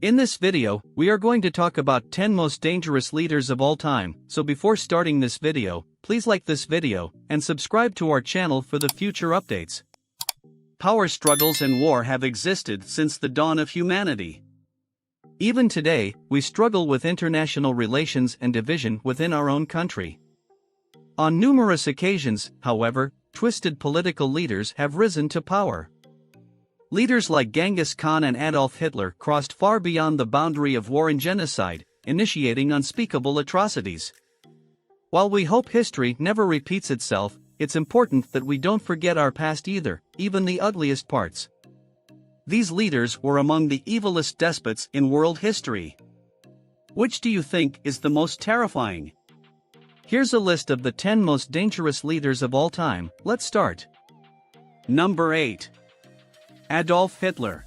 In this video, we are going to talk about 10 most dangerous leaders of all time, so before starting this video, please like this video, and subscribe to our channel for the future updates. Power struggles and war have existed since the dawn of humanity. Even today, we struggle with international relations and division within our own country. On numerous occasions, however, twisted political leaders have risen to power. Leaders like Genghis Khan and Adolf Hitler crossed far beyond the boundary of war and genocide, initiating unspeakable atrocities. While we hope history never repeats itself, it's important that we don't forget our past either, even the ugliest parts. These leaders were among the evilest despots in world history. Which do you think is the most terrifying? Here's a list of the 10 most dangerous leaders of all time. Let's start. Number 8. Adolf Hitler.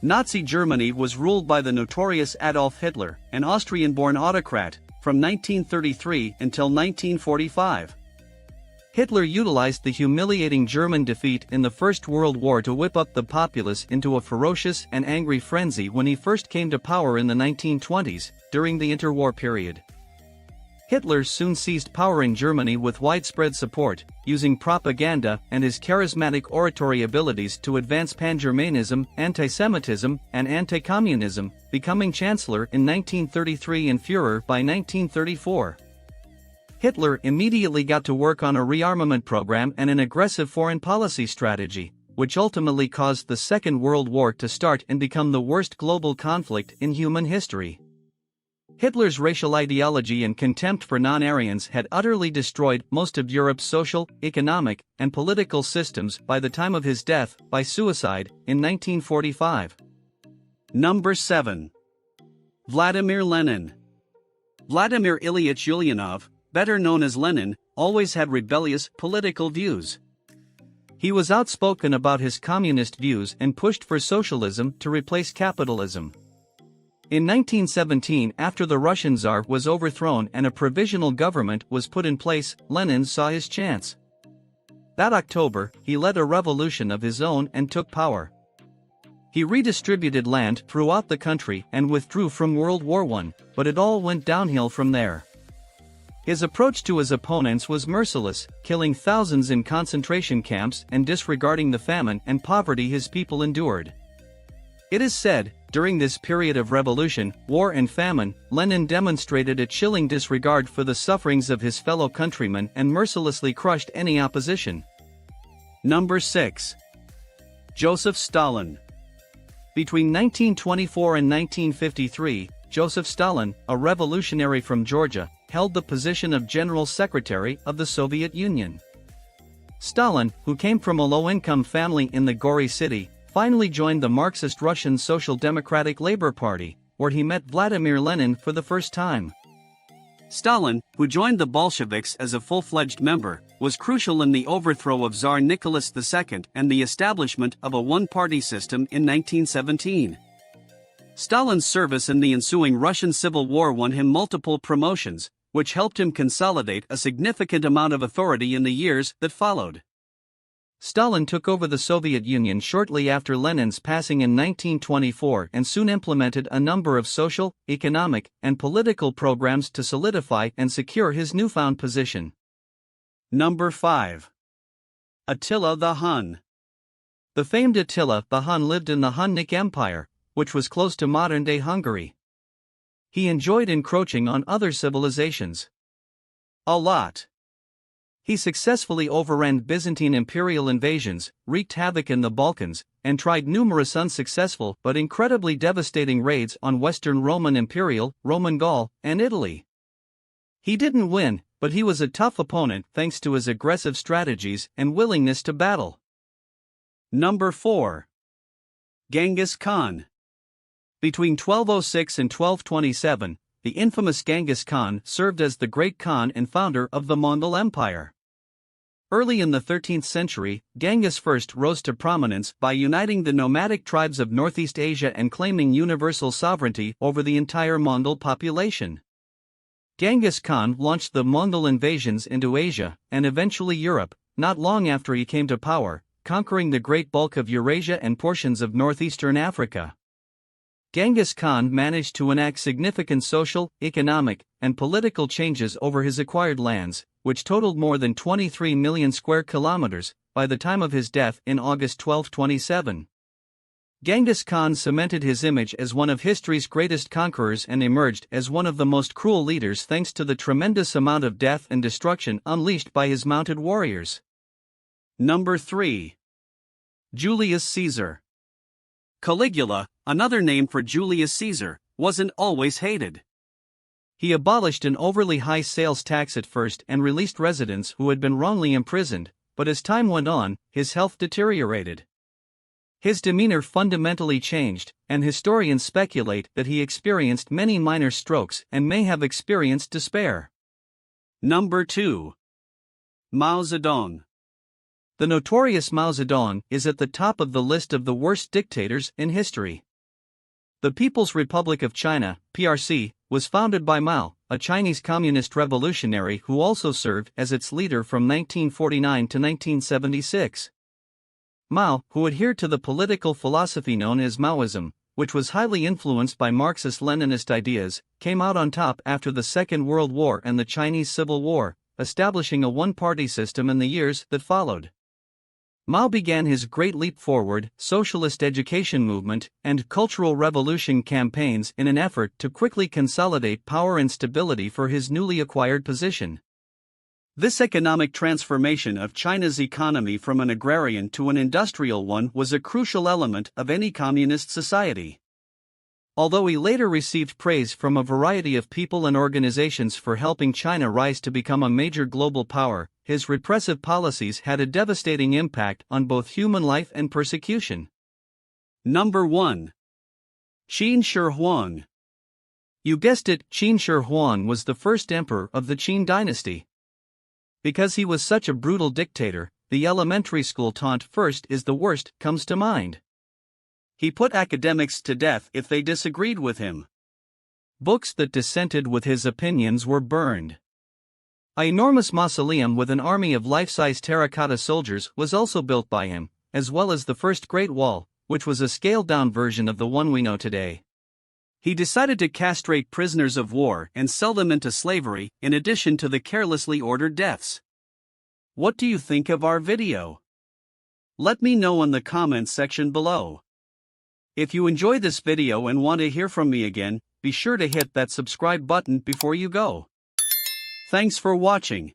Nazi Germany was ruled by the notorious Adolf Hitler, an Austrian-born autocrat, from 1933 until 1945. Hitler utilized the humiliating German defeat in the First World War to whip up the populace into a ferocious and angry frenzy when he first came to power in the 1920s, during the interwar period. Hitler soon seized power in Germany with widespread support, using propaganda and his charismatic oratory abilities to advance pan-Germanism, anti-Semitism, and anti-communism, becoming Chancellor in 1933 and Führer by 1934. Hitler immediately got to work on a rearmament program and an aggressive foreign policy strategy, which ultimately caused the Second World War to start and become the worst global conflict in human history. Hitler's racial ideology and contempt for non-Aryans had utterly destroyed most of Europe's social, economic, and political systems by the time of his death by suicide in 1945. Number 7. Vladimir Lenin. Vladimir Ilyich Ulyanov, better known as Lenin, always had rebellious political views. He was outspoken about his communist views and pushed for socialism to replace capitalism. In 1917, after the Russian Tsar was overthrown and a provisional government was put in place, Lenin saw his chance. That October, he led a revolution of his own and took power. He redistributed land throughout the country and withdrew from World War I, but it all went downhill from there. His approach to his opponents was merciless, killing thousands in concentration camps and disregarding the famine and poverty his people endured. It is said, during this period of revolution, war and famine, Lenin demonstrated a chilling disregard for the sufferings of his fellow countrymen and mercilessly crushed any opposition. Number 6. Joseph Stalin. Between 1924 and 1953, Joseph Stalin, a revolutionary from Georgia, held the position of General Secretary of the Soviet Union. Stalin, who came from a low-income family in the Gory City, finally joined the Marxist Russian Social Democratic Labor Party, where he met Vladimir Lenin for the first time. Stalin, who joined the Bolsheviks as a full-fledged member, was crucial in the overthrow of Tsar Nicholas II and the establishment of a one-party system in 1917. Stalin's service in the ensuing Russian Civil War won him multiple promotions, which helped him consolidate a significant amount of authority in the years that followed. Stalin took over the Soviet Union shortly after Lenin's passing in 1924 and soon implemented a number of social, economic, and political programs to solidify and secure his newfound position. Number 5. Attila the Hun. The famed Attila the Hun lived in the Hunnic Empire, which was close to modern-day Hungary. He enjoyed encroaching on other civilizations a lot. He successfully overran Byzantine imperial invasions, wreaked havoc in the Balkans, and tried numerous unsuccessful but incredibly devastating raids on Western Roman Imperial, Roman Gaul, and Italy. He didn't win, but he was a tough opponent thanks to his aggressive strategies and willingness to battle. Number 4. Genghis Khan. Between 1206 and 1227, the infamous Genghis Khan served as the Great Khan and founder of the Mongol Empire. Early in the 13th century, Genghis first rose to prominence by uniting the nomadic tribes of Northeast Asia and claiming universal sovereignty over the entire Mongol population. Genghis Khan launched the Mongol invasions into Asia and eventually Europe, not long after he came to power, conquering the great bulk of Eurasia and portions of northeastern Africa. Genghis Khan managed to enact significant social, economic, and political changes over his acquired lands, which totaled more than 23 million square kilometers, by the time of his death in August 1227. Genghis Khan cemented his image as one of history's greatest conquerors and emerged as one of the most cruel leaders thanks to the tremendous amount of death and destruction unleashed by his mounted warriors. Number 3. Julius Caesar. Caligula, another name for Julius Caesar, wasn't always hated. He abolished an overly high sales tax at first and released residents who had been wrongly imprisoned, but as time went on, his health deteriorated. His demeanor fundamentally changed, and historians speculate that he experienced many minor strokes and may have experienced despair. Number 2. Mao Zedong. The notorious Mao Zedong is at the top of the list of the worst dictators in history. The People's Republic of China, PRC, was founded by Mao, a Chinese communist revolutionary who also served as its leader from 1949 to 1976. Mao, who adhered to the political philosophy known as Maoism, which was highly influenced by Marxist-Leninist ideas, came out on top after the Second World War and the Chinese Civil War, establishing a one-party system in the years that followed. Mao began his Great Leap Forward, socialist education movement, and cultural revolution campaigns in an effort to quickly consolidate power and stability for his newly acquired position. This economic transformation of China's economy from an agrarian to an industrial one was a crucial element of any communist society. Although he later received praise from a variety of people and organizations for helping China rise to become a major global power, his repressive policies had a devastating impact on both human life and persecution. Number 1. Qin Shi Huang. You guessed it, Qin Shi Huang was the first emperor of the Qin dynasty. Because he was such a brutal dictator, the elementary school taunt "first is the worst" comes to mind. He put academics to death if they disagreed with him. Books that dissented with his opinions were burned. An enormous mausoleum with an army of life-size terracotta soldiers was also built by him, as well as the first Great Wall, which was a scaled-down version of the one we know today. He decided to castrate prisoners of war and sell them into slavery, in addition to the carelessly ordered deaths. What do you think of our video? Let me know in the comments section below. If you enjoy this video and want to hear from me again, be sure to hit that subscribe button before you go. Thanks for watching.